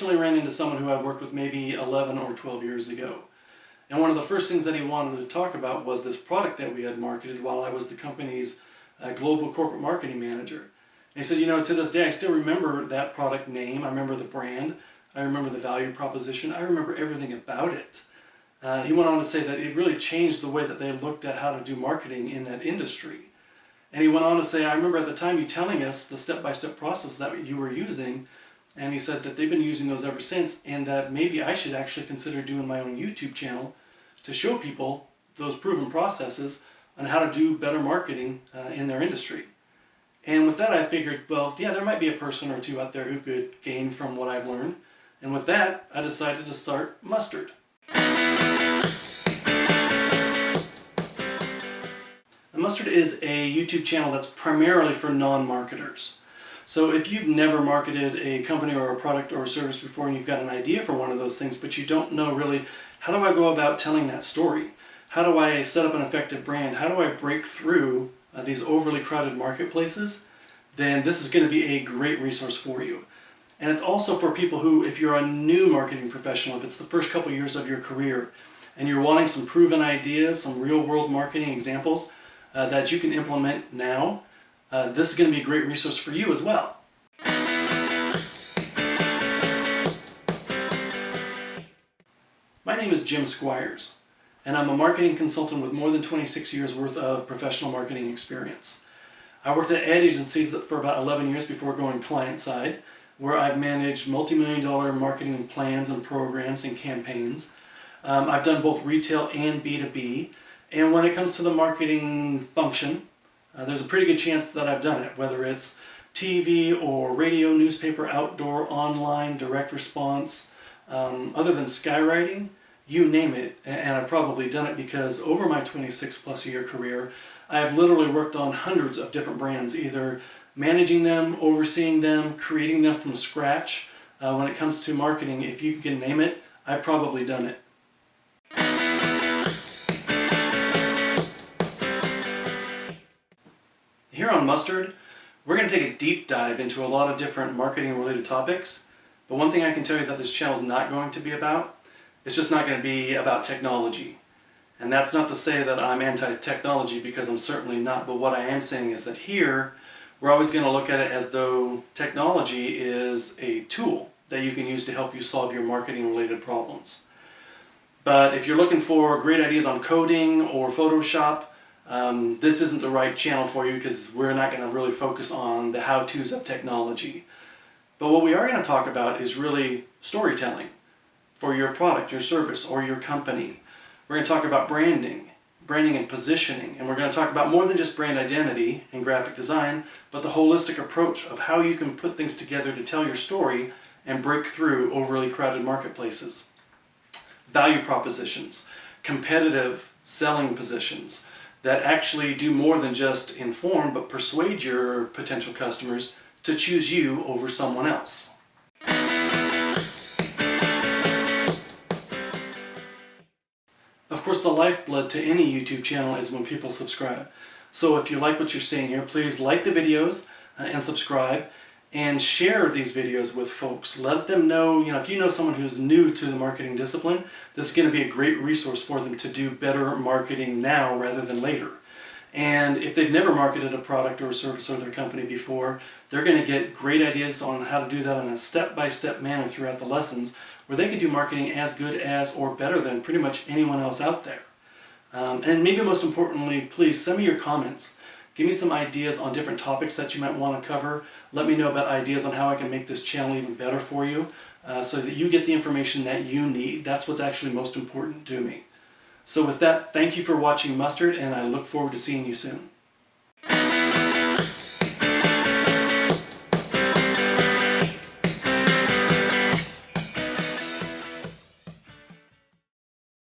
recently ran into someone who I'd worked with maybe 11 or 12 years ago. And one of the first things that he wanted to talk about was this product that we had marketed while I was the company's global corporate marketing manager. And he said, to this day I still remember that product name, I remember the brand, I remember the value proposition, I remember everything about it. He went on to say that it really changed the way that they looked at how to do marketing in that industry. And he went on to say, I remember at the time you telling us the step-by-step process that you were using, and he said that they've been using those ever since, and that maybe I should actually consider doing my own YouTube channel to show people those proven processes on how to do better marketing in their industry. And with that I figured, well, yeah, there might be a person or two out there who could gain from what I've learned. And with that, I decided to start Mustard. Mustard is a YouTube channel that's primarily for non-marketers. So if you've never marketed a company or a product or a service before and you've got an idea for one of those things, but you don't know really, how do I go about telling that story? How do I set up an effective brand? How do I break through these overly crowded marketplaces? Then this is going to be a great resource for you. And it's also for people who, if you're a new marketing professional, if it's the first couple years of your career, and you're wanting some proven ideas, some real-world marketing examples that you can implement now, this is going to be a great resource for you as well. My name is Jim Squires, and I'm a marketing consultant with more than 26 years worth of professional marketing experience. I worked at ad agencies for about 11 years before going client-side, where I've managed multi-million-dollar marketing plans and programs and campaigns. I've done both retail and B2B, and when it comes to the marketing function, there's a pretty good chance that I've done it, whether it's TV or radio, newspaper, outdoor, online, direct response, other than skywriting, you name it, and I've probably done it because over my 26+ year career, I have literally worked on hundreds of different brands, either managing them, overseeing them, creating them from scratch. When it comes to marketing, if you can name it, I've probably done it. Here on Mustard, we're going to take a deep dive into a lot of different marketing related topics, but one thing I can tell you that this channel is not going to be about, it's just not going to be about technology. And that's not to say that I'm anti-technology, because I'm certainly not, but what I am saying is that here, we're always going to look at it as though technology is a tool that you can use to help you solve your marketing related problems. But if you're looking for great ideas on coding or Photoshop, this isn't the right channel for you, because we're not going to really focus on the how-tos of technology. But what we are going to talk about is really storytelling for your product, your service, or your company. We're going to talk about branding and positioning, and we're going to talk about more than just brand identity and graphic design, but the holistic approach of how you can put things together to tell your story and break through overly crowded marketplaces. Value propositions, competitive selling positions that actually do more than just inform but persuade your potential customers to choose you over someone else. Of course, the lifeblood to any YouTube channel is when people subscribe. So if you like what you're seeing here, please like the videos and subscribe, and share these videos with folks. Let them know, if you know someone who's new to the marketing discipline, this is going to be a great resource for them to do better marketing now rather than later. And if they've never marketed a product or a service or their company before, they're going to get great ideas on how to do that in a step-by-step manner throughout the lessons, where they can do marketing as good as or better than pretty much anyone else out there. And maybe most importantly, please send me your comments. Give me some ideas on different topics that you might want to cover. Let me know about ideas on how I can make this channel even better for you, so that you get the information that you need. That's what's actually most important to me. So with that, thank you for watching Mustard, and I look forward to seeing you soon.